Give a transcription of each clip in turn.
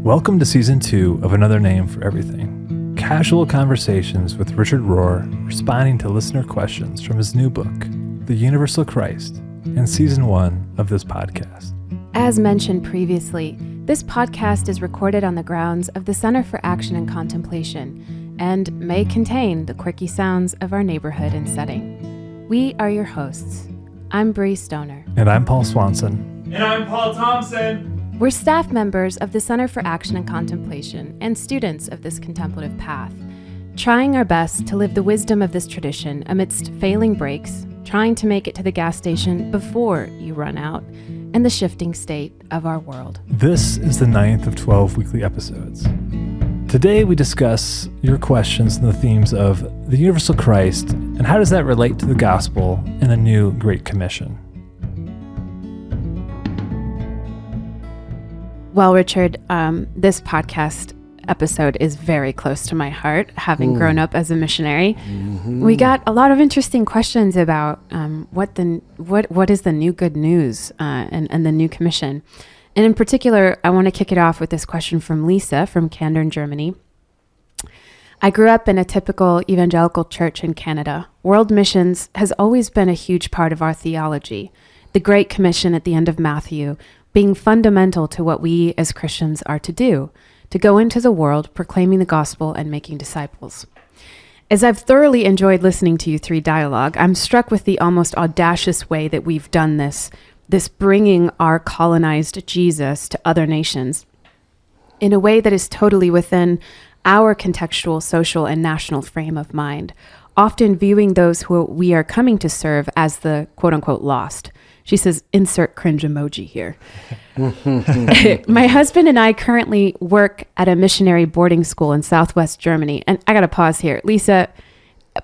Welcome to Season 2 of Another Name for Everything. Casual conversations with Richard Rohr, responding to listener questions from his new book, The Universal Christ, and Season 1 of this podcast. As mentioned previously, this podcast is recorded on the grounds of the Center for Action and Contemplation and may contain the quirky sounds of our neighborhood and setting. We are your hosts. I'm Brie Stoner. And I'm Paul Swanson. And I'm Paul Thompson. We're staff members of the Center for Action and Contemplation and students of this contemplative path, trying our best to live the wisdom of this tradition amidst failing brakes, trying to make it to the gas station before you run out, and the shifting state of our world. This is the 9th of 12 weekly episodes. Today we discuss your questions and the themes of the Universal Christ and how does that relate to the gospel and the new Great Commission. Well, Richard, this podcast episode is very close to my heart, having grown up as a missionary. Mm-hmm. We got a lot of interesting questions about what is the new good news and the new commission. And in particular, I want to kick it off with this question from Lisa from Kandern, Germany. I grew up in a typical evangelical church in Canada. World missions has always been a huge part of our theology. The Great Commission at the end of Matthew being fundamental to what we as Christians are to do, to go into the world proclaiming the gospel and making disciples. As I've thoroughly enjoyed listening to you three dialogue, I'm struck with the almost audacious way that we've done this bringing our colonized Jesus to other nations in a way that is totally within our contextual, social, and national frame of mind, often viewing those who we are coming to serve as the quote-unquote lost. She says, insert cringe emoji here. My husband and I currently work at a missionary boarding school in Southwest Germany. And I got to pause here. Lisa,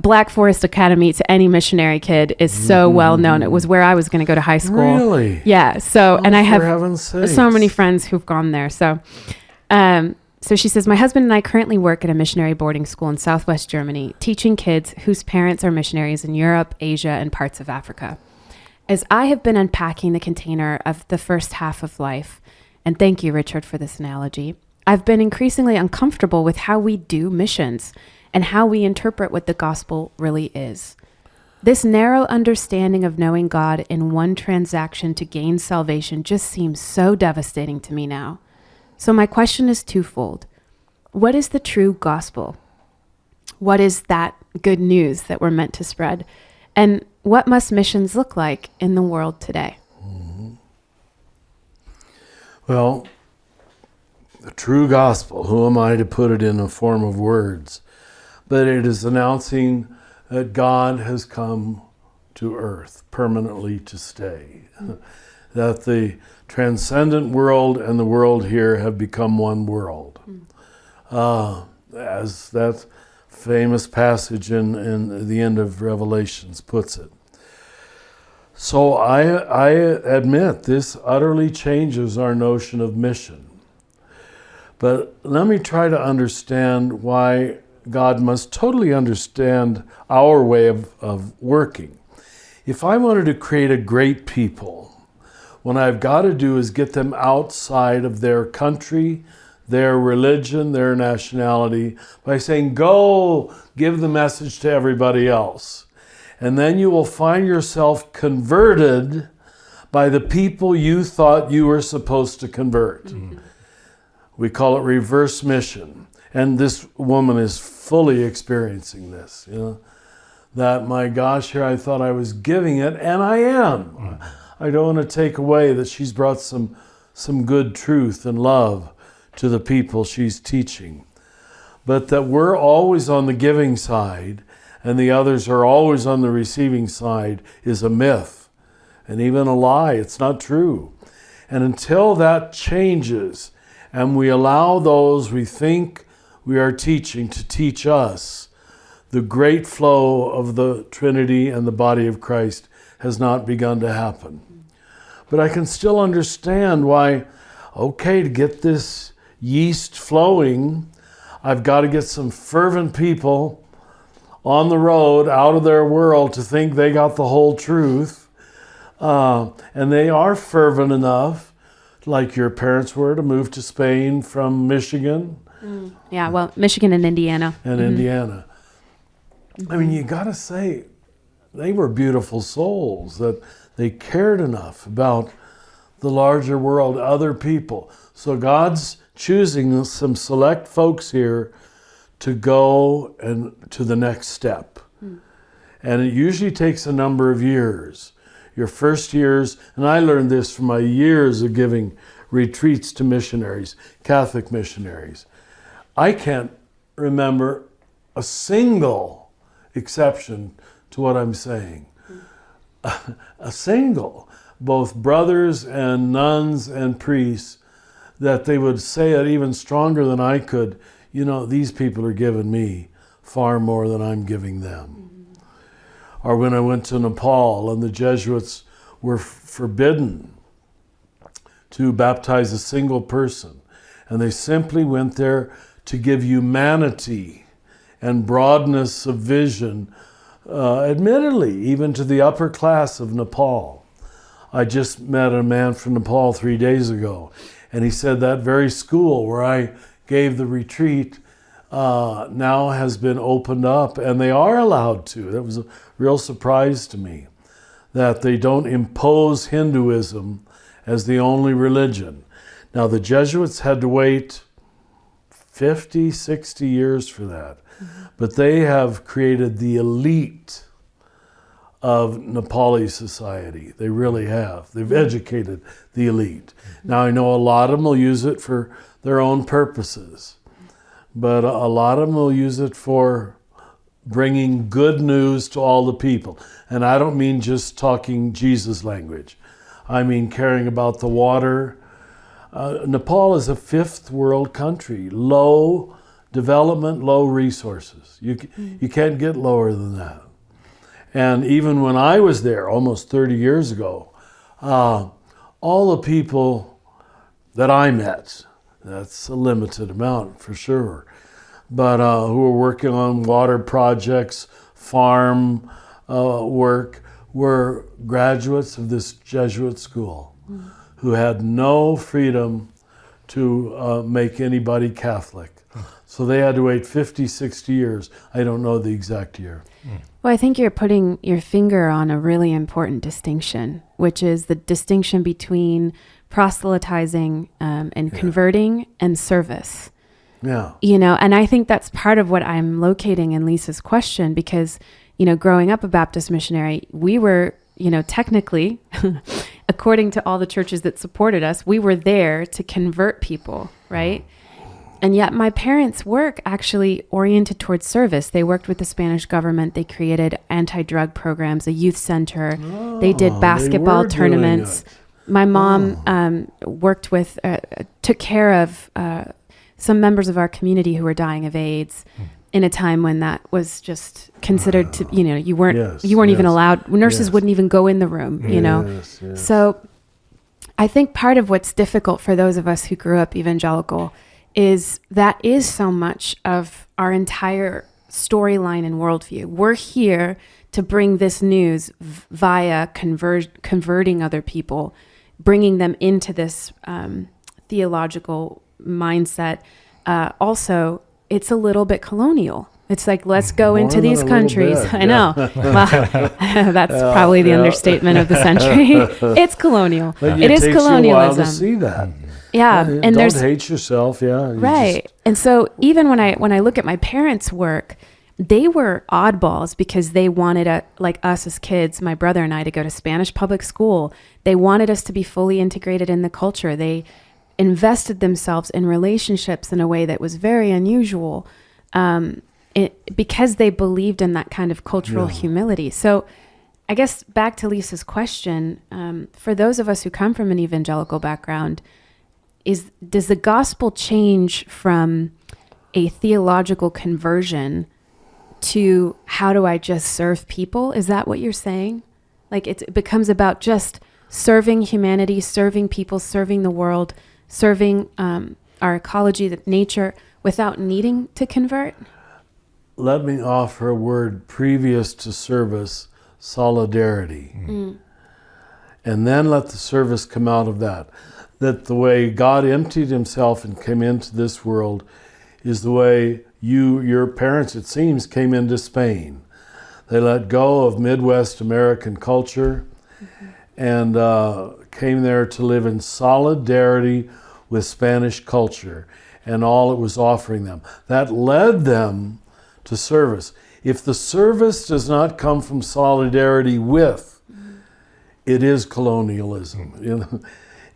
Black Forest Academy to any missionary kid is so well known. It was where I was going to go to high school. Really? Yeah. So, and I have sakes. So many friends who've gone there. So she says, my husband and I currently work at a missionary boarding school in Southwest Germany, teaching kids whose parents are missionaries in Europe, Asia, and parts of Africa. As I have been unpacking the container of the first half of life, and thank you, Richard, for this analogy, I've been increasingly uncomfortable with how we do missions and how we interpret what the gospel really is. This narrow understanding of knowing God in one transaction to gain salvation just seems so devastating to me now. So my question is twofold. What is the true gospel? What is that good news that we're meant to spread? And what must missions look like in the world today? Mm-hmm. Well, the true gospel, who am I to put it in the form of words? But it is announcing that God has come to earth permanently to stay. Mm-hmm. That the transcendent world and the world here have become one world. Mm-hmm. As that famous passage in the end of Revelations puts it. So I admit this utterly changes our notion of mission. But let me try to understand why God must totally understand our way of working. If I wanted to create a great people, what I've got to do is get them outside of their country, their religion, their nationality, by saying, go give the message to everybody else. And then you will find yourself converted by the people you thought you were supposed to convert. Mm-hmm. We call it reverse mission. And this woman is fully experiencing this, that my gosh, here I thought I was giving it, and I am. Mm-hmm. I don't want to take away that she's brought some good truth and love to the people she's teaching. But that we're always on the giving side and the others are always on the receiving side is a myth and even a lie. It's not true. And until that changes and we allow those we think we are teaching to teach us, the great flow of the Trinity and the body of Christ has not begun to happen. But I can still understand why, to get this yeast flowing, I've got to get some fervent people on the road out of their world to think they got the whole truth. And they are fervent enough like your parents were, to move to Spain from Michigan. Yeah, well, Michigan and Indiana. Indiana. I mean, you got to say, they were beautiful souls, that they cared enough about the larger world, other people. So God's choosing some select folks here to go and to the next step. And it usually takes a number of years. Your first years, and I learned this from my years of giving retreats to missionaries, Catholic missionaries. I can't remember a single exception to what I'm saying. A single, both brothers and nuns and priests, that they would say it even stronger than I could. You know, these people are giving me far more than I'm giving them. Or when I went to Nepal and the Jesuits were forbidden to baptize a single person, and they simply went there to give humanity and broadness of vision, admittedly, even to the upper class of Nepal. I just met a man from Nepal 3 days ago, and he said that very school where I gave the retreat now has been opened up, and they are allowed to. That was a real surprise to me, that they don't impose Hinduism as the only religion. Now, the Jesuits had to wait 50, 60 years for that, but they have created the elite of Nepali society. They really have. They've educated the elite. Now, I know a lot of them will use it for their own purposes, but a lot of them will use it for bringing good news to all the people. And I don't mean just talking Jesus language. I mean caring about the water. Nepal is a fifth world country, low development, low resources. You can't get lower than that. And even when I was there almost 30 years ago, all the people that I met, that's a limited amount for sure, but who were working on water projects, farm work, were graduates of this Jesuit school who had no freedom to make anybody Catholic. So they had to wait 50, 60 years. I don't know the exact year. Well, I think you're putting your finger on a really important distinction, which is the distinction between proselytizing and converting and service. Yeah. You know, and I think that's part of what I'm locating in Lisa's question, because, you know, growing up a Baptist missionary, we were, you know, technically, according to all the churches that supported us, we were there to convert people, right? And yet my parents' work actually oriented towards service. They worked with the Spanish government. They created anti-drug programs, a youth center. They did basketball tournaments. My mom worked with, took care of some members of our community who were dying of AIDS in a time when that was just considered to, you know, you weren't even allowed, nurses wouldn't even go in the room, you know? So I think part of what's difficult for those of us who grew up evangelical is that is so much of our entire storyline and worldview. We're here to bring this news via converting other people, bringing them into this theological mindset. Also, it's a little bit colonial. It's like, let's go into these countries. I know. Well, that's probably the understatement of the century. It's colonial. It is colonialism. You a while to see that. Yeah, and don't hate yourself. Yeah, right. And so even when I look at my parents' work, they were oddballs because they wanted like us as kids, my brother and I, to go to Spanish public school. They wanted us to be fully integrated in the culture. They invested themselves in relationships in a way that was very unusual, because they believed in that kind of cultural humility. So I guess back to Lisa's question, for those of us who come from an evangelical background, does the gospel change from a theological conversion to how do I just serve people? Is that what you're saying? Like it becomes about just serving humanity, serving people, serving the world, serving our ecology, the nature, without needing to convert? Let me offer a word previous to service: solidarity. And then let the service come out of that. that the way God emptied himself and came into this world is the way your parents, it seems, came into Spain. They let go of Midwest American culture and came there to live in solidarity with Spanish culture and all it was offering them. That led them to service. If the service does not come from solidarity with, it is colonialism. You know,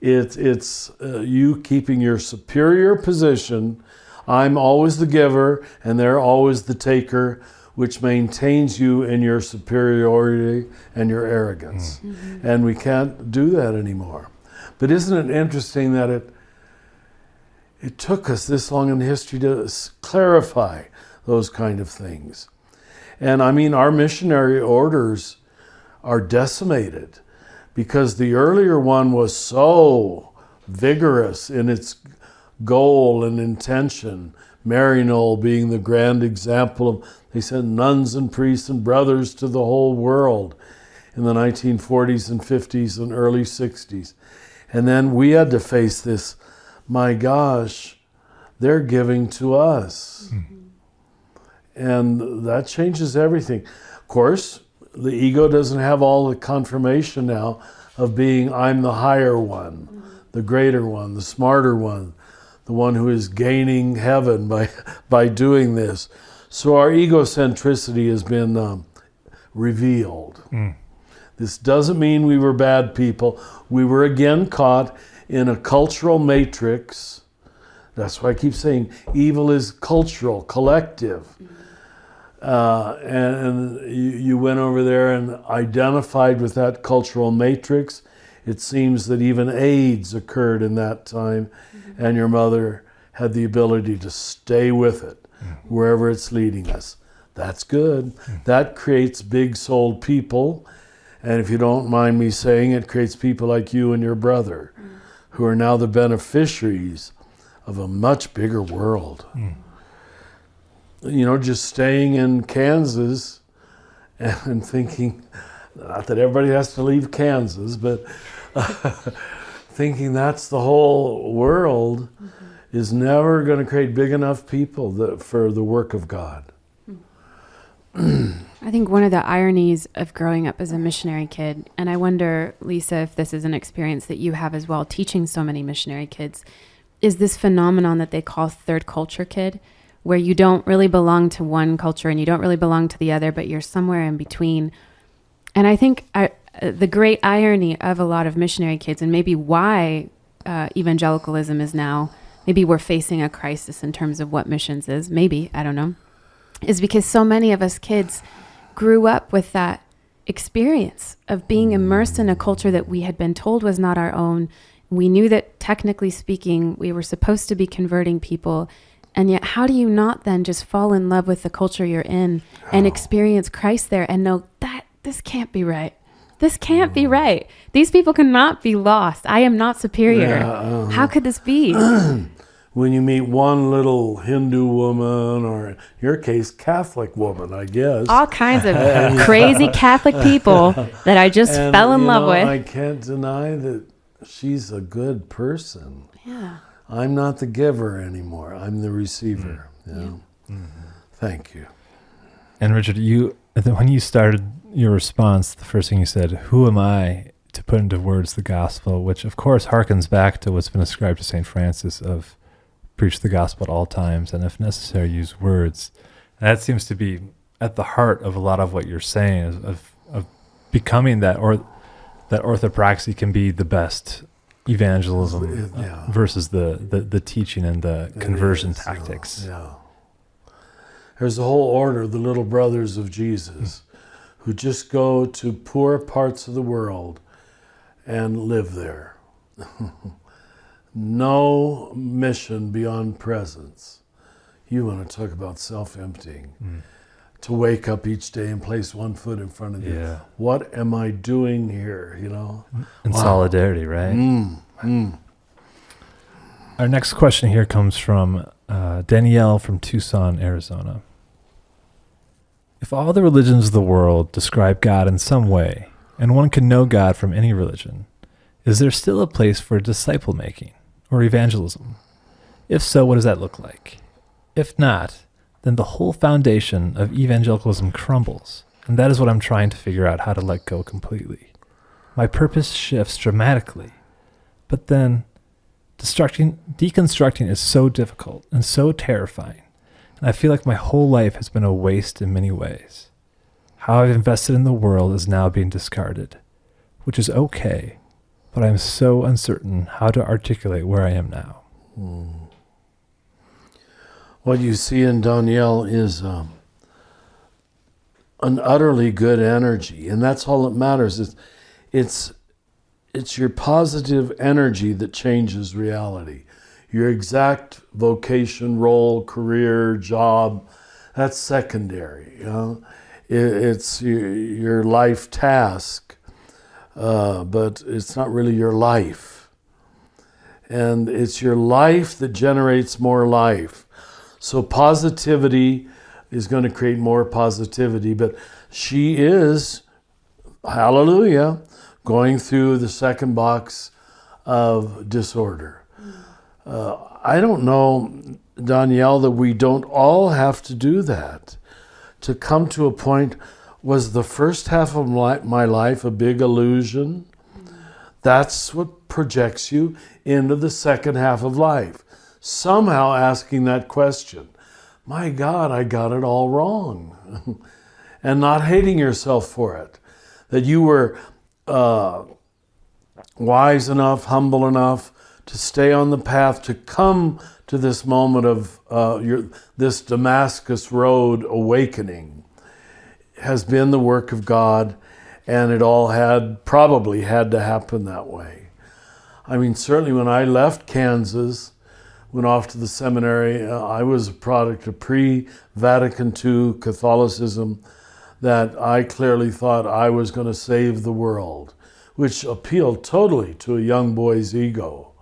it's you keeping your superior position. I'm always the giver and they're always the taker, which maintains you in your superiority and your arrogance. And we can't do that anymore. But isn't it interesting that it took us this long in history to clarify those kind of things? And I mean, our missionary orders are decimated because the earlier one was so vigorous in its goal and intention. Maryknoll being the grand example of, they sent nuns and priests and brothers to the whole world in the 1940s and 50s and early 60s. And then we had to face this, my gosh, they're giving to us. And that changes everything. Of course, the ego doesn't have all the confirmation now of being, I'm the higher one, the greater one, the smarter one, the one who is gaining heaven by doing this. So our egocentricity has been revealed. This doesn't mean we were bad people. We were again caught in a cultural matrix. That's why I keep saying evil is cultural, collective. And you went over there and identified with that cultural matrix. It seems that even AIDS occurred in that time, and your mother had the ability to stay with it wherever it's leading us. That's good. That creates big-souled people, and if you don't mind me saying, it creates people like you and your brother, who are now the beneficiaries of a much bigger world. You know, just staying in Kansas and thinking, not that everybody has to leave Kansas, but thinking that's the whole world is never going to create big enough people for the work of God. I think one of the ironies of growing up as a missionary kid, and I wonder, Lisa, if this is an experience that you have as well, teaching so many missionary kids, is this phenomenon that they call third culture kid, where you don't really belong to one culture and you don't really belong to the other, but you're somewhere in between. And I think the great irony of a lot of missionary kids, and maybe why evangelicalism is now, maybe we're facing a crisis in terms of what missions is, maybe, I don't know, is because so many of us kids grew up with that experience of being immersed in a culture that we had been told was not our own. We knew that technically speaking, we were supposed to be converting people. And yet, how do you not then just fall in love with the culture you're in and experience Christ there and know that this can't be right? This can't be right. These people cannot be lost. I am not superior. How could this be? When you meet one little Hindu woman, or in your case, Catholic woman, I guess. All kinds of crazy Catholic people that I just fell in love with. I can't deny that she's a good person. Yeah. I'm not the giver anymore. I'm the receiver. You know? Thank you. And Richard, when you started your response, the first thing you said, who am I to put into words the gospel, which of course harkens back to what's been ascribed to St. Francis of preach the gospel at all times, and if necessary, use words. And that seems to be at the heart of a lot of what you're saying, of becoming that, or that orthopraxy can be the best evangelism versus the teaching and the conversion tactics. There's a whole order, the little brothers of Jesus, who just go to poor parts of the world and live there. No mission beyond presence. You want to talk about self-emptying. To wake up each day and place one foot in front of you. Yeah. What am I doing here, you know? In solidarity, right? Our next question here comes from Danielle from Tucson, Arizona. If all the religions of the world describe God in some way, and one can know God from any religion, is there still a place for disciple making or evangelism? If so, what does that look like? If not, then the whole foundation of evangelicalism crumbles, and that is what I'm trying to figure out how to let go completely. My purpose shifts dramatically, but then deconstructing is so difficult and so terrifying, and I feel like my whole life has been a waste in many ways. How I've invested in the world is now being discarded, which is okay, but I'm so uncertain how to articulate where I am now. What you see in Danielle is an utterly good energy, and that's all that matters. It's your positive energy that changes reality. Your exact vocation, role, career, job, that's secondary. It's your life task, but it's not really your life. And it's your life that generates more life. So positivity is going to create more positivity, but she is, hallelujah, going through the second box of disorder. I don't know, Danielle, that we don't all have to do that. To come to a point, was the first half of my life a big illusion? That's what projects you into the second half of life. Somehow asking that question, my God, I got it all wrong. And not hating yourself for it. That you were wise enough, humble enough to stay on the path to come to this moment of this Damascus Road awakening has been the work of God, and it all probably had to happen that way. I mean, certainly when I left Kansas, went off to the seminary, I was a product of pre-Vatican II Catholicism, that I clearly thought I was going to save the world, which appealed totally to a young boy's ego.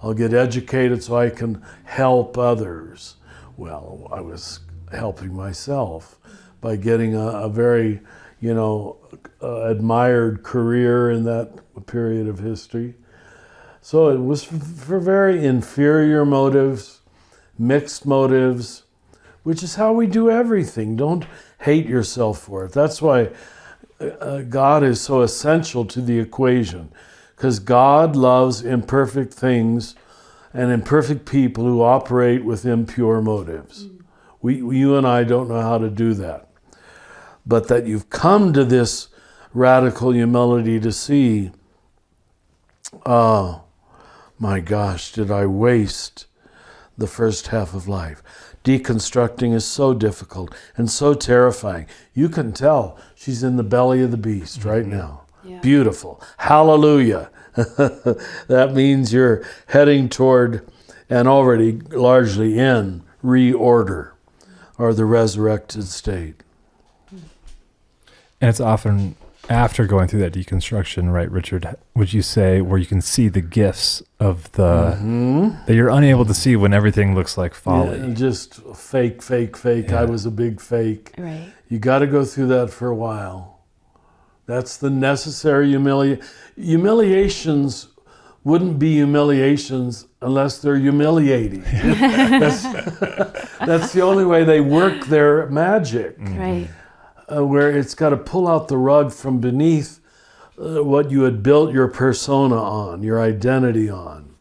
I'll get educated so I can help others. Well, I was helping myself by getting a very, admired career in that period of history. So it was for very inferior motives, mixed motives, which is how we do everything. Don't hate yourself for it. That's why God is so essential to the equation, because God loves imperfect things and imperfect people who operate with impure motives. You and I don't know how to do that. But that you've come to this radical humility to see, my gosh, did I waste the first half of life? Deconstructing is so difficult and so terrifying. You can tell she's in the belly of the beast right now. Yeah. Beautiful. Hallelujah. That means you're heading toward, and already largely in, reorder, or the resurrected state. And it's often after going through that deconstruction, right, Richard, would you say, where you can see the gifts of the, that you're unable to see when everything looks like folly. Yeah, just fake. Yeah. I was a big fake. Right. You got to go through that for a while. That's the necessary humiliations wouldn't be humiliations unless they're humiliating. That's the only way they work their magic. Right. Where it's got to pull out the rug from beneath what you had built your persona on, your identity on.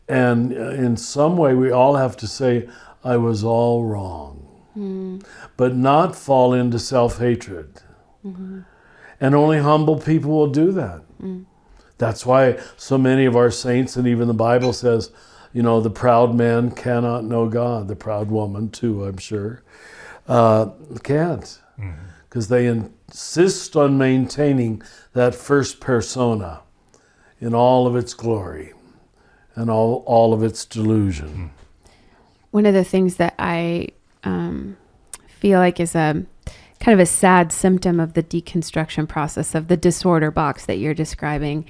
And in some way, we all have to say, I was all wrong. But not fall into self-hatred. And only humble people will do that. That's why so many of our saints, and even the Bible says, the proud man cannot know God. The proud woman, too, I'm sure, can't. Because they insist on maintaining that first persona in all of its glory and all of its delusion. One of the things that I feel like is a kind of a sad symptom of the deconstruction process, of the disorder box that you're describing,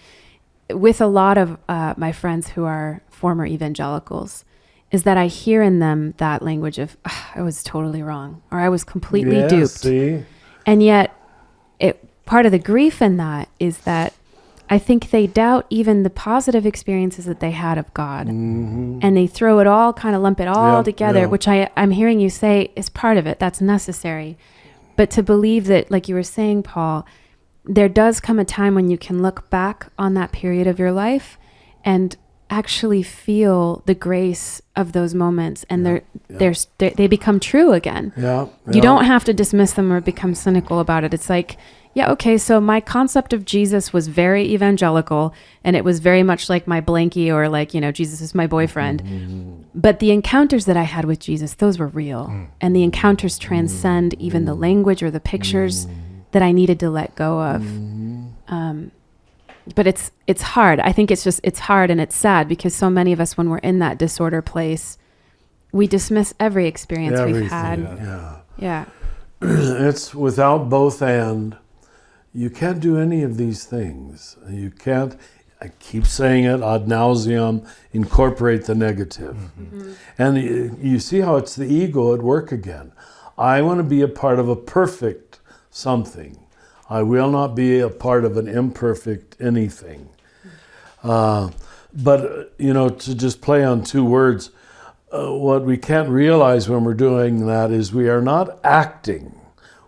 with a lot of my friends who are former evangelicals, is that I hear in them that language of, I was totally wrong, or I was completely duped. See? And yet, part of the grief in that is that I think they doubt even the positive experiences that they had of God. Mm-hmm. And they throw it all, kind of lump it all together, yeah. which I'm hearing you say is part of it. That's necessary. But to believe that, like you were saying, Paul, there does come a time when you can look back on that period of your life and actually feel the grace of those moments, and they become true again. You don't have to dismiss them or become cynical about it. It's like, yeah, okay, so my concept of Jesus was very evangelical, and it was very much like my blankie, or like, Jesus is my boyfriend. Mm-hmm. But the encounters that I had with Jesus, those were real. Mm-hmm. And the encounters transcend even the language or the pictures that I needed to let go of. Mm-hmm. But it's hard. I think it's hard, and it's sad because so many of us, when we're in that disorder place, we dismiss every experience we've had. Yeah. It's without both and. You can't do any of these things. You can't, I keep saying it ad nauseum, incorporate the negative. Mm-hmm. And you see how it's the ego at work again. I want to be a part of a perfect something. I will not be a part of an imperfect anything. But, to just play on two words, what we can't realize when we're doing that is we are not acting.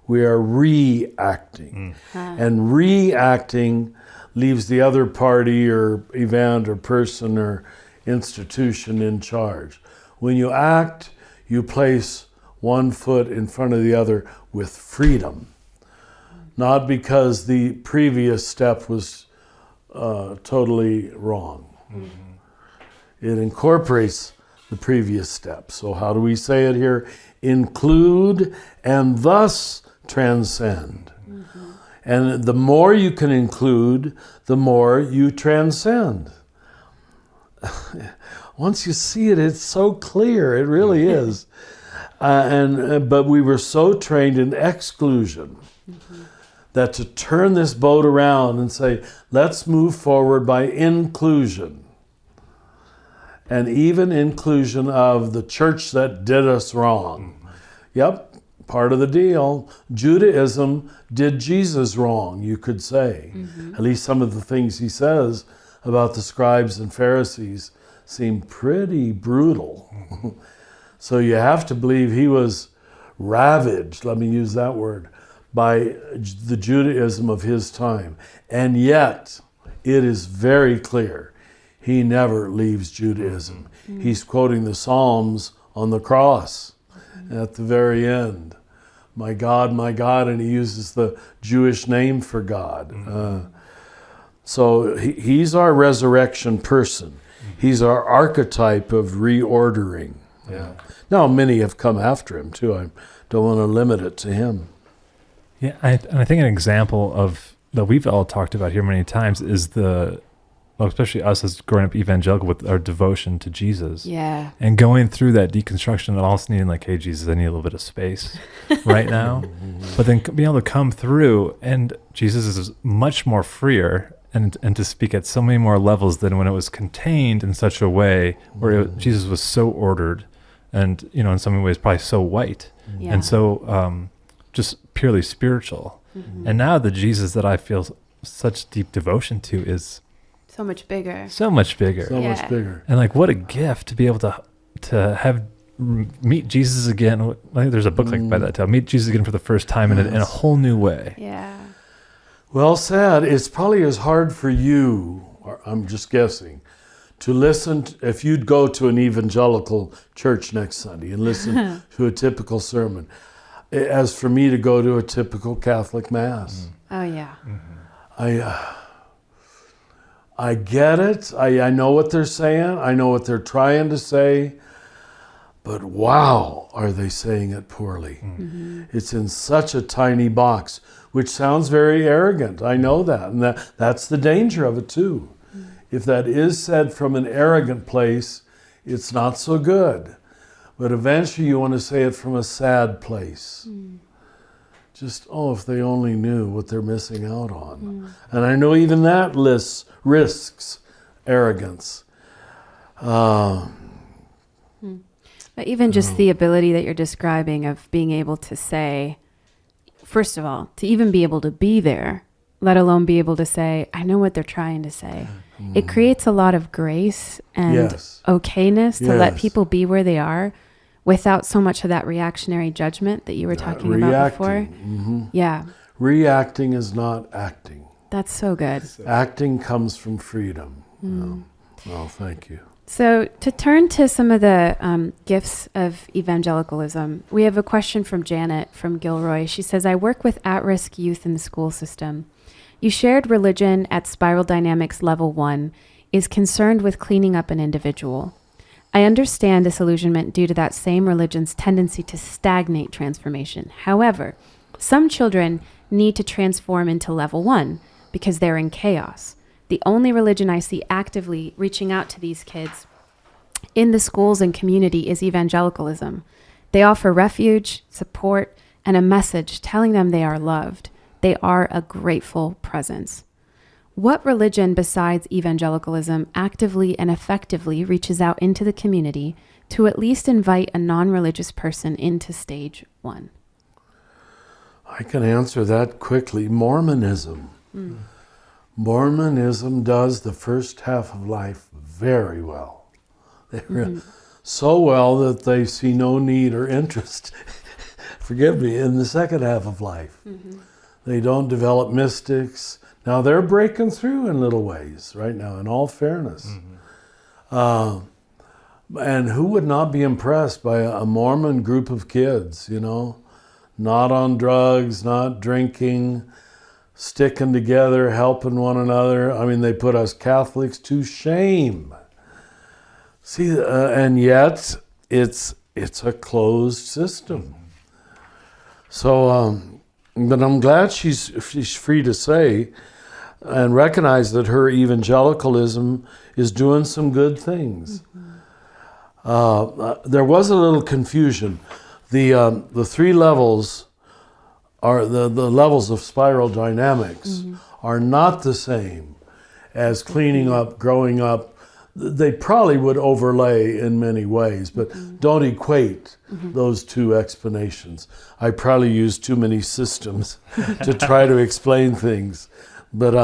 We are reacting. And reacting leaves the other party or event or person or institution in charge. When you act, you place one foot in front of the other with freedom. Not because the previous step was totally wrong. Mm-hmm. It incorporates the previous step. So how do we say it here? Include and thus transcend. Mm-hmm. And the more you can include, the more you transcend. Once you see it, it's so clear. It really is. But we were so trained in exclusion that to turn this boat around and say, let's move forward by inclusion. And even inclusion of the church that did us wrong. Yep. Part of the deal. Judaism did Jesus wrong, you could say. Mm-hmm. At least some of the things he says about the scribes and Pharisees seem pretty brutal. So you have to believe he was ravaged, let me use that word, by the Judaism of his time. And yet, it is very clear, he never leaves Judaism. Mm-hmm. He's quoting the Psalms on the cross at the very end. My God, and he uses the Jewish name for God. Mm-hmm. So he's our resurrection person. Mm-hmm. He's our archetype of reordering. Yeah. Now many have come after him too. I don't want to limit it to him. Yeah, I think an example of that we've all talked about here many times is especially us as growing up evangelical, with our devotion to Jesus. Yeah. And going through that deconstruction and also needing like, hey, Jesus, I need a little bit of space right now. But then being able to come through, and Jesus is much more freer and to speak at so many more levels than when it was contained in such a way where Jesus was so ordered and, in some ways probably so white and so just purely spiritual. Mm-hmm. And now the Jesus that I feel such deep devotion to is so much bigger. So much bigger. And like, what a gift to be able to have meet Jesus again. I think there's a book like by that title, Meet Jesus Again for the First Time in a whole new way. Yeah. Well said. It's probably as hard for you, or I'm just guessing, to listen if you'd go to an evangelical church next Sunday and listen to a typical sermon, as for me to go to a typical Catholic Mass. Oh, yeah. Mm-hmm. I get it. I know what they're saying. I know what they're trying to say. But wow, are they saying it poorly. Mm-hmm. It's in such a tiny box, which sounds very arrogant. I know that. And that's the danger of it too. Mm-hmm. If that is said from an arrogant place, it's not so good. But eventually you want to say it from a sad place. Mm. Just, if they only knew what they're missing out on. Mm. And I know even that risks arrogance. But even just the ability that you're describing of being able to say, first of all, to even be able to be there let alone be able to say, I know what they're trying to say. It creates a lot of grace and okayness to let people be where they are without so much of that reactionary judgment that you were talking about before. Yeah. Reacting is not acting. That's so good. Acting comes from freedom. Well, thank you. So to turn to some of the gifts of evangelicalism, we have a question from Janet from Gilroy. She says, I work with at-risk youth in the school system. You shared religion at Spiral Dynamics Level 1 is concerned with cleaning up an individual. I understand disillusionment due to that same religion's tendency to stagnate transformation. However, some children need to transform into Level 1 because they're in chaos. The only religion I see actively reaching out to these kids in the schools and community is evangelicalism. They offer refuge, support, and a message telling them they are loved. They are a grateful presence. What religion besides evangelicalism actively and effectively reaches out into the community to at least invite a non-religious person into stage 1? I can answer that quickly. Mormonism. Mormonism does the first half of life very well. So well that they see no need or interest, forgive me, in the second half of life. They don't develop mystics. Now they're breaking through in little ways right now, in all fairness. And who would not be impressed by a Mormon group of kids, you know? Not on drugs, not drinking, sticking together, helping one another. I mean, they put us Catholics to shame. See, and yet it's a closed system. So, but I'm glad she's free to say and recognize that her evangelicalism is doing some good things. There was a little confusion. The 3 levels are the levels of spiral dynamics are not the same as cleaning up, growing up. They probably would overlay in many ways, but don't equate those 2 explanations. I probably use too many systems to try to explain things, but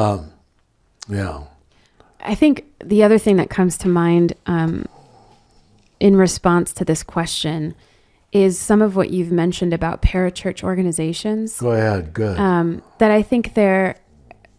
yeah. I think the other thing that comes to mind in response to this question is some of what you've mentioned about parachurch organizations. Go ahead, good. That I think they're,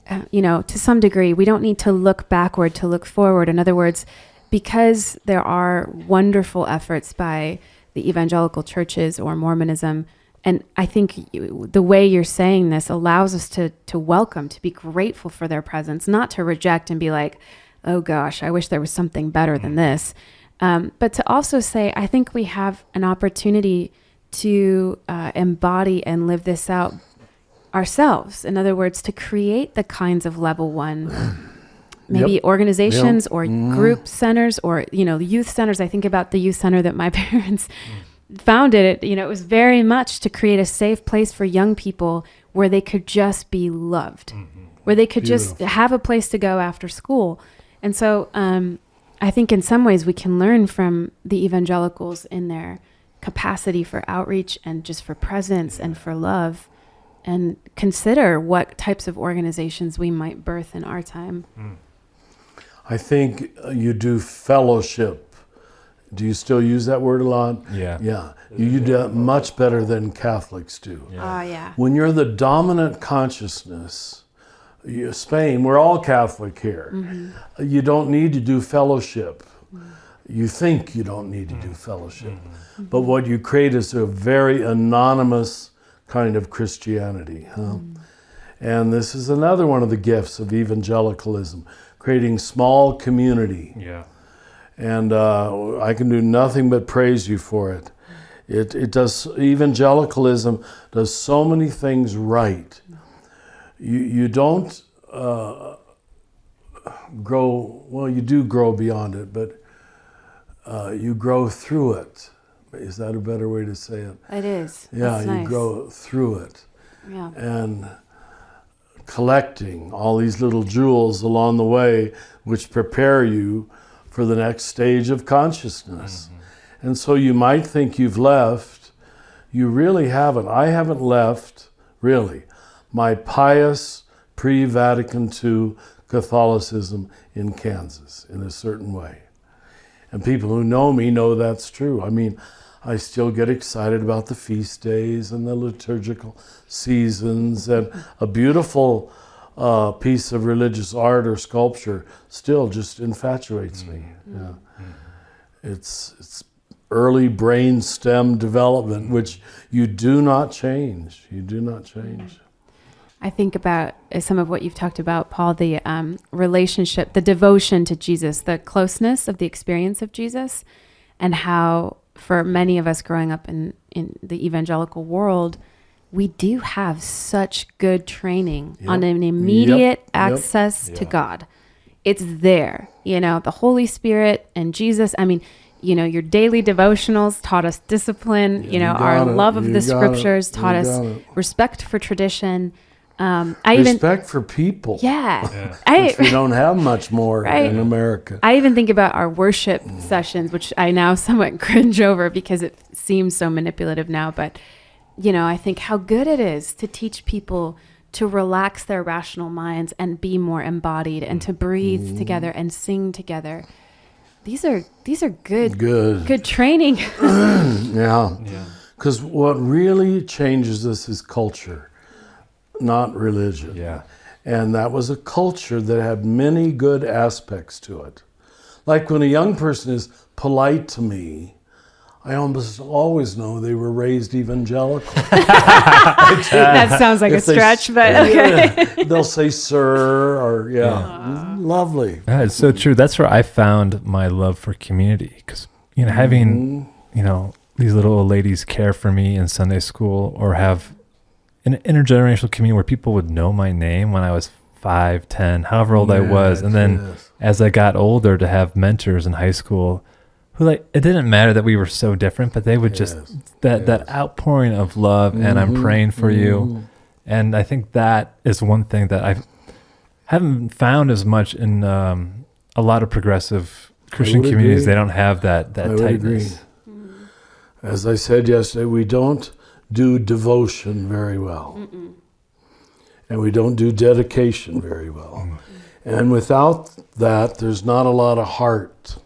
to some degree, we don't need to look backward to look forward. In other words, because there are wonderful efforts by the evangelical churches or Mormonism, and I think the way you're saying this allows us to welcome, to be grateful for their presence, not to reject and be like, oh gosh, I wish there was something better than this. But to also say, I think we have an opportunity to embody and live this out ourselves. In other words, to create the kinds of Level 1, maybe organizations or group centers or, youth centers. I think about the youth center that my parents founded. It was very much to create a safe place for young people where they could just be loved, where they could just have a place to go after school. And so, I think in some ways we can learn from the evangelicals in their capacity for outreach and just for presence and for love, and consider what types of organizations we might birth in our time. I think you do fellowship. Do you still use that word a lot? Yeah. Yeah. You do it much better than Catholics do. Yeah. When you're the dominant consciousness, Spain, we're all Catholic here. You don't need to do fellowship. You think you don't need to do fellowship. But what you create is a very anonymous kind of Christianity. And this is another one of the gifts of evangelicalism, creating small community. Yeah. And I can do nothing but praise you for it. It does, evangelicalism does so many things right. You don't grow, well, you do grow beyond it, but you grow through it. Is that a better way to say it? It is. Yeah, That's you nice. grow through it. Yeah. And collecting all these little jewels along the way which prepare you for the next stage of consciousness. And so you might think you've left. You really haven't. I haven't left, really. My pious pre-Vatican II Catholicism in Kansas in a certain way. And people who know me know that's true. I mean, I still get excited about the feast days and the liturgical seasons, and a beautiful piece of religious art or sculpture still just infatuates me. Yeah. It's early brain stem development, which you do not change. You do not change. I think about some of what you've talked about, Paul, the relationship, the devotion to Jesus, the closeness of the experience of Jesus, and how for many of us growing up in the evangelical world, we do have such good training on an immediate access to God. It's there, the Holy Spirit and Jesus. I mean, your daily devotionals taught us discipline, our love of the scriptures taught us respect for tradition. Respect for people. Which we don't have much more in America. I even think about our worship sessions, which I now somewhat cringe over because it seems so manipulative now. But, I think how good it is to teach people to relax their rational minds and be more embodied and to breathe together and sing together. These are good training. Yeah. Because what really changes us is culture, not religion. Yeah. And that was a culture that had many good aspects to it. Like when a young person is polite to me, I almost always know they were raised evangelical. That sounds like a stretch, but okay. They'll say sir or lovely. Yeah, it's so true. That's where I found my love for community, because having these little old ladies care for me in Sunday school, or have an intergenerational community where people would know my name when I was 5, 10, however old I was. And then as I got older, to have mentors in high school who, it didn't matter that we were so different, but they would just, that outpouring of love and I'm praying for you. And I think that is one thing that I haven't found as much in a lot of progressive Christian communities. They don't have that tightness. As I said yesterday, we don't do devotion very well. And we don't do dedication very well. And without that, there's not a lot of heart.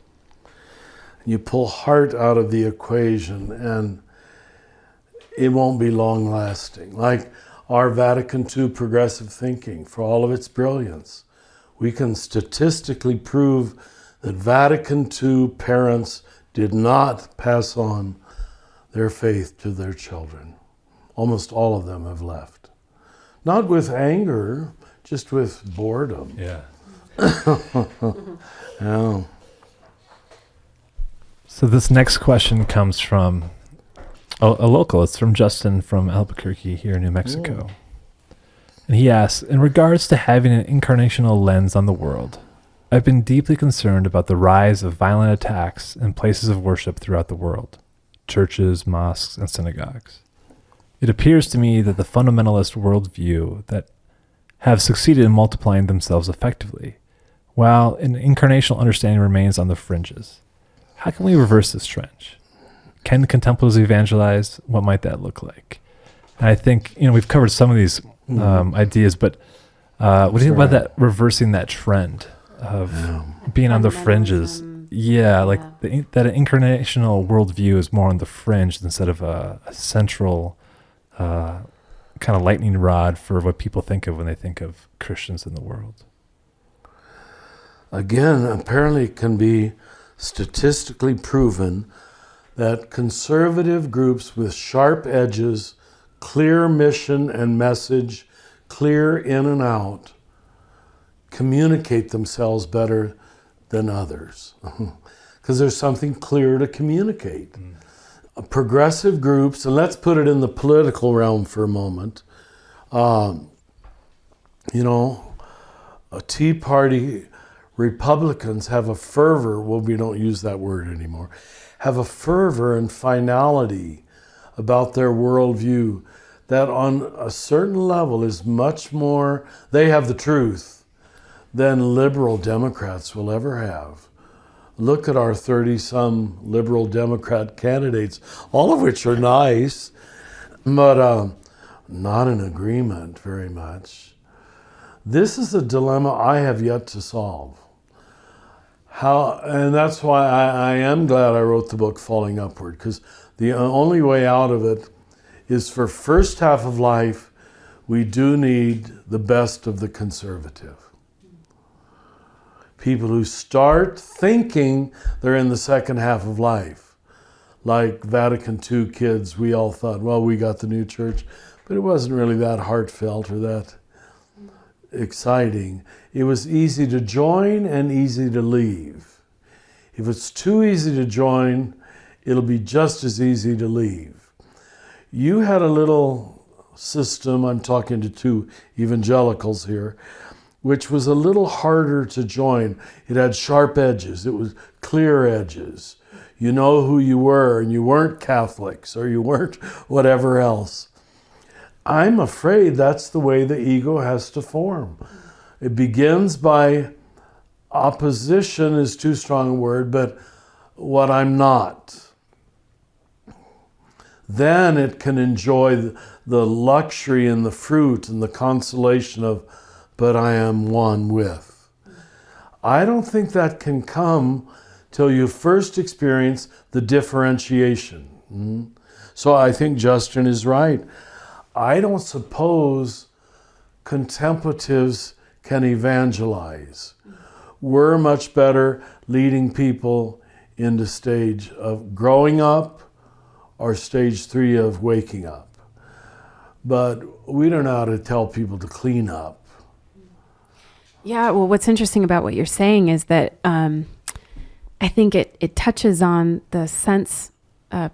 You pull heart out of the equation and it won't be long lasting. Like our Vatican II progressive thinking, for all of its brilliance, we can statistically prove that Vatican II parents did not pass on their faith to their children. Almost all of them have left. Not with anger, just with boredom. Yeah. Yeah. So this next question comes from a local. It's from Justin from Albuquerque here in New Mexico. And he asks, in regards to having an incarnational lens on the world, I've been deeply concerned about the rise of violent attacks in places of worship throughout the world, churches, mosques, and synagogues. It appears to me that the fundamentalist worldview that have succeeded in multiplying themselves effectively, while an incarnational understanding remains on the fringes. How can we reverse this trend? Can contemplatives evangelize? What might that look like? And I think, we've covered some of these ideas, but what do you think about that, reversing that trend of being on the fringes? That an incarnational worldview is more on the fringe instead of a central kind of lightning rod for what people think of when they think of Christians in the world. Again, apparently it can be statistically proven that conservative groups with sharp edges, clear mission and message, clear in and out, communicate themselves better than others. Because there's something clear to communicate. Progressive groups, and let's put it in the political realm for a moment, a Tea Party Republicans have a fervor, we don't use that word anymore, have a fervor and finality about their worldview that on a certain level is much more, they have the truth, than liberal Democrats will ever have. Look at our 30-some liberal Democrat candidates, all of which are nice, but not in agreement very much. This is a dilemma I have yet to solve. And that's why I am glad I wrote the book Falling Upward, because the only way out of it is, for first half of life, we do need the best of the conservative. People who start thinking they're in the second half of life. Like Vatican II kids, we all thought, well, we got the new church, but it wasn't really that heartfelt or that exciting. It was easy to join and easy to leave. If it's too easy to join, it'll be just as easy to leave. You had a little system, I'm talking to two evangelicals here, which was a little harder to join. It had sharp edges, it was clear edges. You know who you were, and you weren't Catholics, or you weren't whatever else. I'm afraid that's the way the ego has to form. It begins by opposition is too strong a word, but what I'm not. Then it can enjoy the luxury and the fruit and the consolation of, but I am one with. I don't think that can come till you first experience the differentiation. So I think Justin is right. I don't suppose contemplatives can evangelize. We're much better leading people into stage of growing up or stage 3 of waking up. But we don't know how to tell people to clean up. Yeah, well, what's interesting about what you're saying is that I think it touches on the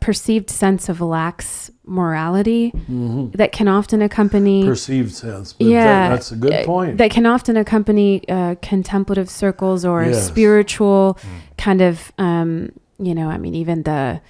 perceived sense of lax morality that can often accompany... Perceived sense, but that's a good point. That can often accompany contemplative circles or spiritual kind of, even the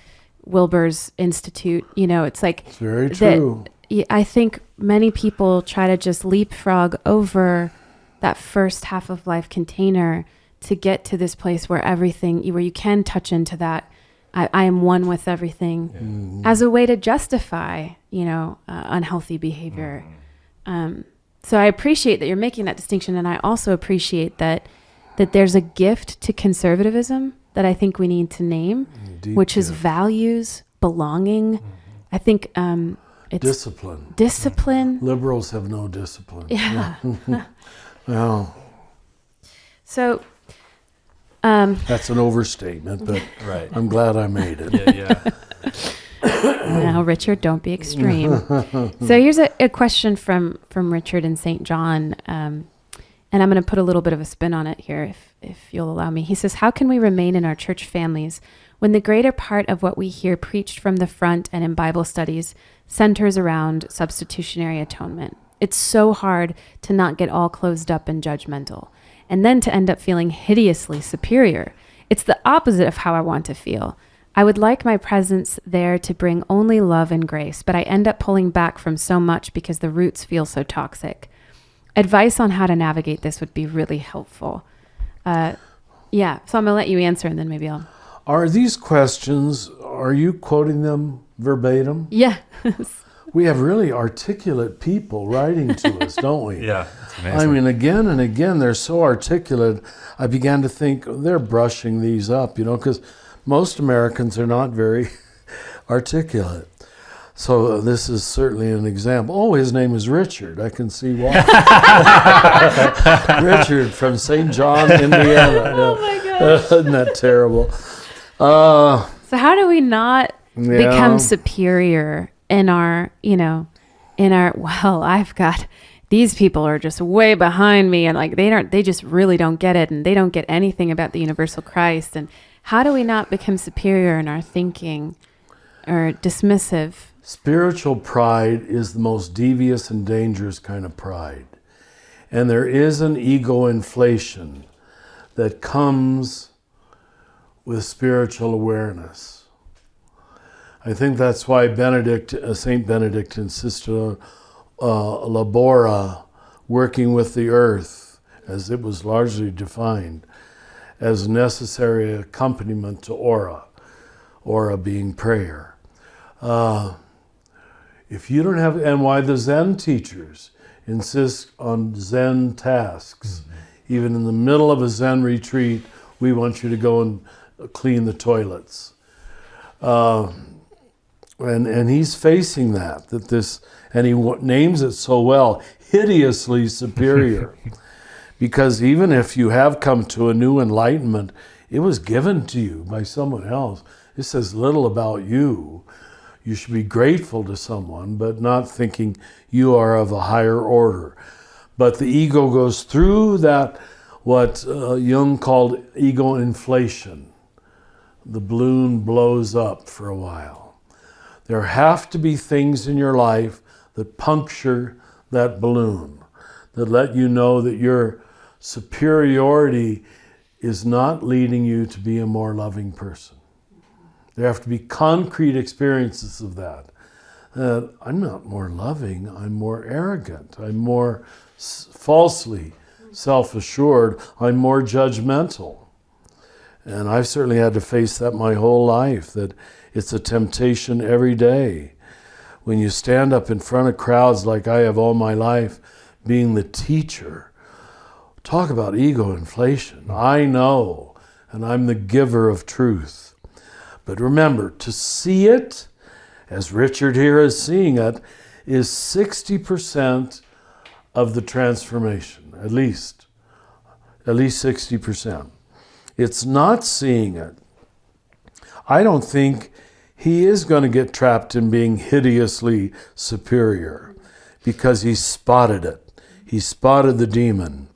Wilbur's Institute, it's like... It's very true. I think many people try to just leapfrog over that first half of life container to get to this place where where you can touch into that I am one with everything as a way to justify, unhealthy behavior. So I appreciate that you're making that distinction. And I also appreciate that there's a gift to conservatism that I think we need to name, which is values, belonging. I think it's discipline. Liberals have no discipline. Yeah. Well, so that's an overstatement, but right. I'm glad I made it. Yeah. Now, Richard, don't be extreme. So here's a question from Richard in St. John, and I'm going to put a little bit of a spin on it here, if you'll allow me. He says, how can we remain in our church families when the greater part of what we hear preached from the front and in Bible studies centers around substitutionary atonement? It's so hard to not get all closed up and judgmental, and then to end up feeling hideously superior. It's the opposite of how I want to feel. I would like my presence there to bring only love and grace, but I end up pulling back from so much because the roots feel so toxic. Advice on how to navigate this would be really helpful. So I'm going to let you answer, and then maybe I'll... Are these questions, are you quoting them verbatim? Yeah. We have really articulate people writing to us, don't we? Yeah, it's amazing. I mean, again and again, they're so articulate. I began to think they're brushing these up, because most Americans are not very articulate. So this is certainly an example. Oh, his name is Richard. I can see why. Richard from St. John, Indiana. Oh my gosh. Isn't that terrible? So how do we not become superior in our, I've got, these people are just way behind me, and like they just really don't get it, and they don't get anything about the universal Christ. And how do we not become superior in our thinking or dismissive? Spiritual pride is the most devious and dangerous kind of pride. And there is an ego inflation that comes with spiritual awareness. I think that's why Saint Benedict insisted on labora, working with the earth, as it was largely defined, as necessary accompaniment to ora being prayer. If you don't have, and why the Zen teachers, insist on Zen tasks. Even in the middle of a Zen retreat, we want you to go and clean the toilets. And he's facing that this, and he names it so well, hideously superior. Because even if you have come to a new enlightenment, it was given to you by someone else. It says little about you. You should be grateful to someone, but not thinking you are of a higher order. But the ego goes through that, what Jung called ego inflation. The balloon blows up for a while. There have to be things in your life that puncture that balloon, that let you know that your superiority is not leading you to be a more loving person. There have to be concrete experiences of that. I'm not more loving, I'm more arrogant, I'm more falsely self-assured, I'm more judgmental. And I've certainly had to face that my whole life, that it's a temptation every day. When you stand up in front of crowds like I have all my life, being the teacher, talk about ego inflation. I know, and I'm the giver of truth. But remember, to see it, as Richard here is seeing it, is 60% of the transformation, at least 60%. It's not seeing it. I don't think he is going to get trapped in being hideously superior because he spotted it. He spotted the demon.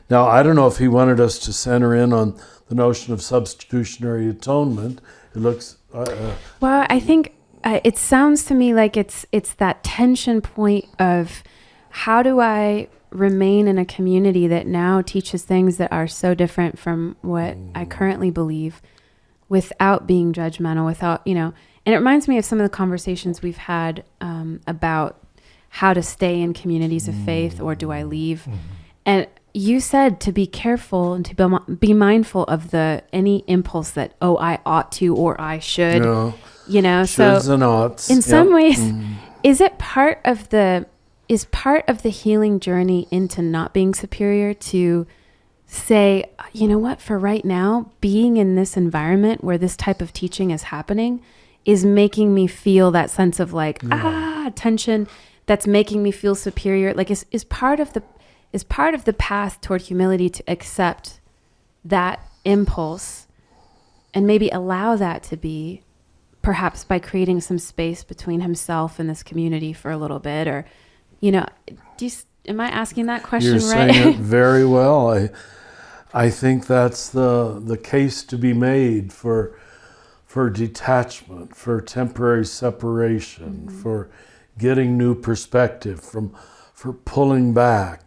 Now, I don't know if he wanted us to center in on the notion of substitutionary atonement. It looks... well, I think it sounds to me like it's that tension point of how do I remain in a community that now teaches things that are so different from what I currently believe without being judgmental, without, and it reminds me of some of the conversations we've had about how to stay in communities of faith, or do I leave? And you said to be careful and to be mindful of any impulse that, I ought to, or I should, shoulds and oughts. In some ways, is part of the healing journey into not being superior to say, you know what, for right now, being in this environment where this type of teaching is happening is making me feel that sense of tension that's making me feel superior. Like is part of the path toward humility to accept that impulse and maybe allow that to be, perhaps by creating some space between himself and this community for a little bit, or, am I asking that question You're right? saying it very well. I think that's the case to be made for detachment, for temporary separation, for getting new perspective, for pulling back.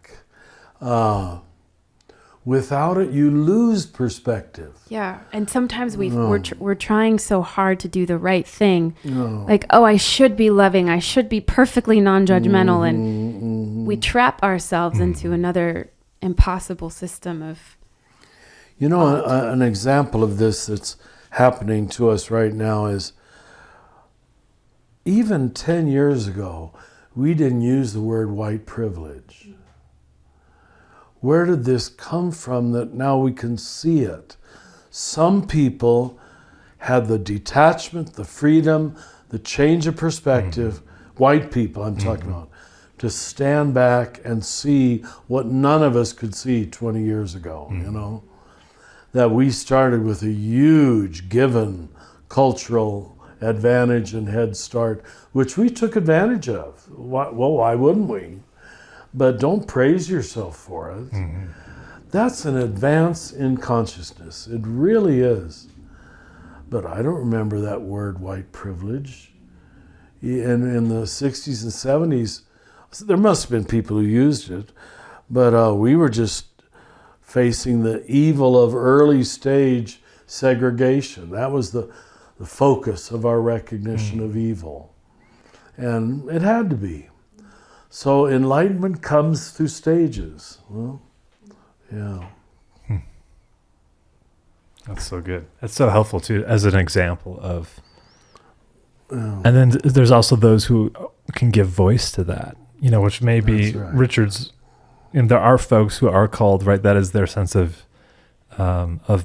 Without it, you lose perspective. Yeah, and sometimes we're trying so hard to do the right thing. Like, I should be loving, I should be perfectly non-judgmental, and we trap ourselves into another impossible system of... an example of this that's happening to us right now is, even 10 years ago, we didn't use the word white privilege. Where did this come from that now we can see it? Some people had the detachment, the freedom, the change of perspective, white people I'm talking about, to stand back and see what none of us could see 20 years ago, that we started with a huge given cultural advantage and head start, which we took advantage of. Why wouldn't we? But don't praise yourself for it. That's an advance in consciousness. It really is. But I don't remember that word, white privilege. In the 60s and 70s, there must have been people who used it, but we were just facing the evil of early stage segregation. That was the focus of our recognition of evil. And it had to be. So enlightenment comes through stages. Well, yeah. That's so good. That's so helpful too, as an example of. And then there's also those who can give voice to that. which may be Richard's, there are folks who are called, right? That is their sense of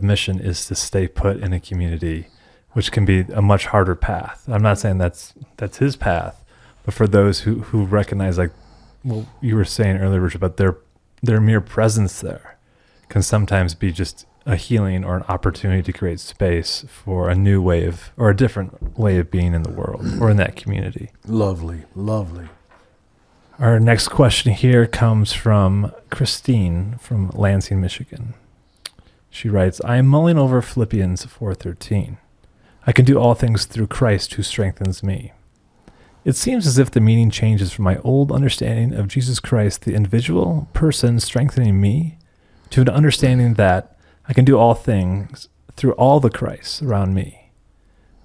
mission, is to stay put in a community, which can be a much harder path. I'm not saying that's his path, but for those who recognize, like, well, you were saying earlier, Richard, about their mere presence there can sometimes be just a healing or an opportunity to create space for a new way or a different way of being in the world or in that community. Lovely, lovely. Our next question here comes from Christine from Lansing, Michigan. She writes, I am mulling over Philippians 4:13. I can do all things through Christ who strengthens me. It seems as if the meaning changes from my old understanding of Jesus Christ, the individual person strengthening me, to an understanding that I can do all things through all the Christs around me.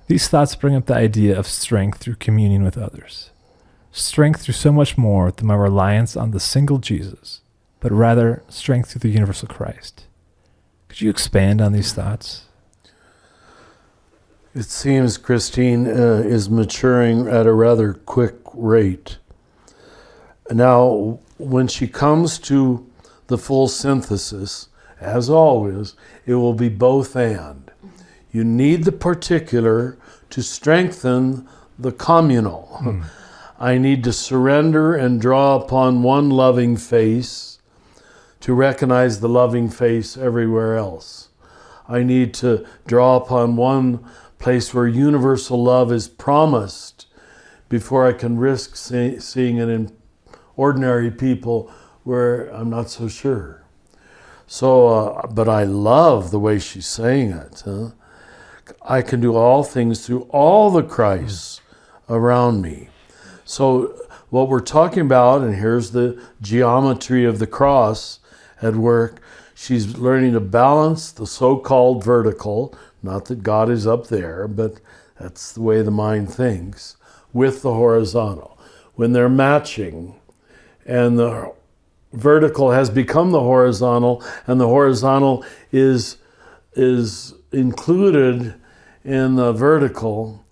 These thoughts bring up the idea of strength through communion with others. Strength through so much more than my reliance on the single Jesus, but rather strength through the universal Christ. Could you expand on these thoughts? It seems Christine is maturing at a rather quick rate. Now, when she comes to the full synthesis, as always, it will be both and. You need the particular to strengthen the communal. I need to surrender and draw upon one loving face to recognize the loving face everywhere else. I need to draw upon one place where universal love is promised before I can risk seeing it in ordinary people where I'm not so sure. So, but I love the way she's saying it. I can do all things through all the Christs around me. So what we're talking about, and here's the geometry of the cross at work, she's learning to balance the so-called vertical, not that God is up there, but that's the way the mind thinks, with the horizontal. When they're matching, and the vertical has become the horizontal, and the horizontal is included in the vertical,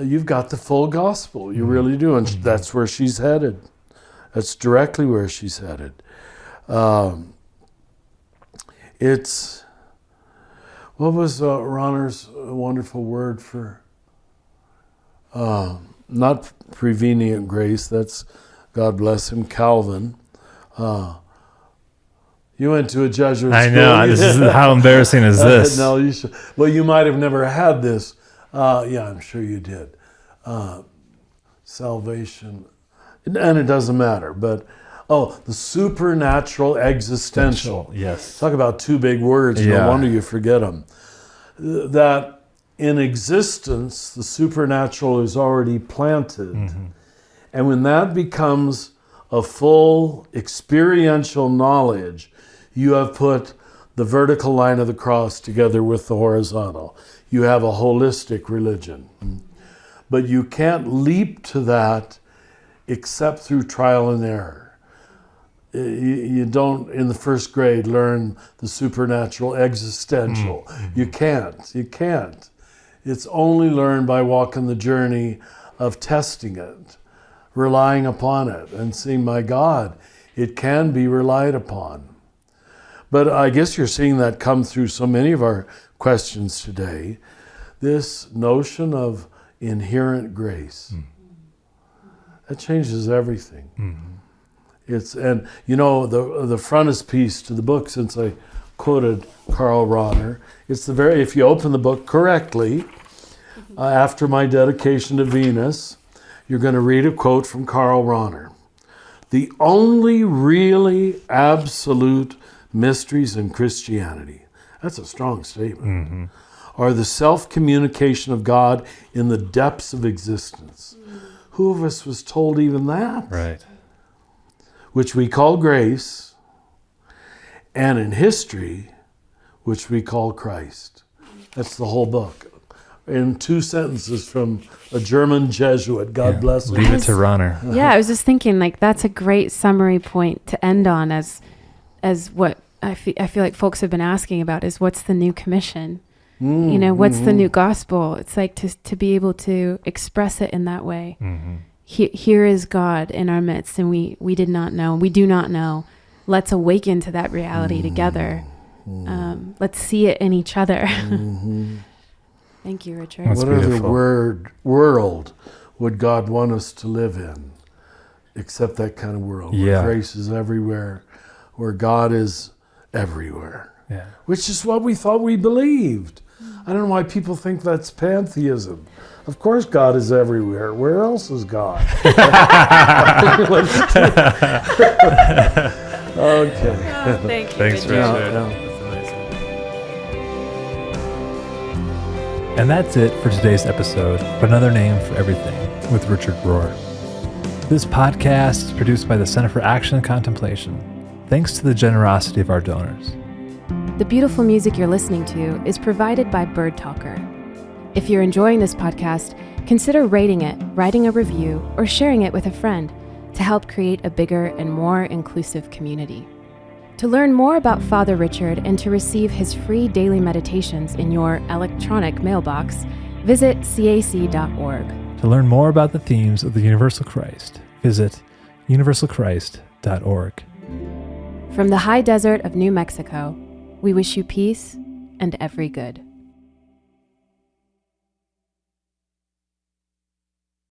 you've got the full gospel. You really do, and that's where she's headed. That's directly where she's headed. It's, what was Rohner's wonderful word for, not prevenient grace, that's, God bless him, Calvin. You went to a Jesuit school. I know. This is, how embarrassing is this? No, you should. Well, you might have never had this. Yeah, I'm sure you did. Salvation, and it doesn't matter. But the supernatural existential. Yes. Talk about two big words. Yeah. No wonder you forget them. That in existence, the supernatural is already planted, and when that becomes a full experiential knowledge, you have put the vertical line of the cross together with the horizontal. You have a holistic religion. But you can't leap to that except through trial and error. You don't, in the first grade, learn the supernatural existential. You can't. It's only learned by walking the journey of testing it, relying upon it, and seeing, my God, it can be relied upon. But I guess you're seeing that come through so many of our questions today, this notion of inherent grace. That changes everything. And the frontispiece to the book, since I quoted Karl Rahner, it's if you open the book correctly, after my dedication to Venus, you're going to read a quote from Karl Rahner. The only really absolute mysteries in Christianity, that's a strong statement, are the self-communication of God in the depths of existence. Who of us was told even that? Right. Which we call grace, and in history, which we call Christ. That's the whole book. In 2 sentences from a German Jesuit, God bless him. Leave it to Rahner. Yeah, I was just thinking, like, that's a great summary point to end on as what I feel like folks have been asking about is what's the new commission? What's the new gospel? It's like to be able to express it in that way here is God in our midst, and we did not know, we do not know. Let's awaken to that reality together. Let's see it in each other. Thank you, Richard. That's what beautiful. other world would God want us to live in except that kind of world where grace is everywhere, where God is everywhere, which is what we thought we believed. I don't know why people think that's pantheism. Of course God is everywhere. Where else is God? Okay. Oh, thank you, Thanks, Richard. Yeah. That's amazing. And that's it for today's episode of Another Name for Everything with Richard Rohr. This podcast is produced by the Center for Action and Contemplation, thanks to the generosity of our donors. The beautiful music you're listening to is provided by Bird Talker. If you're enjoying this podcast, consider rating it, writing a review, or sharing it with a friend to help create a bigger and more inclusive community. To learn more about Father Richard and to receive his free daily meditations in your electronic mailbox, visit cac.org. To learn more about the themes of the Universal Christ, visit universalchrist.org. From the high desert of New Mexico, we wish you peace and every good.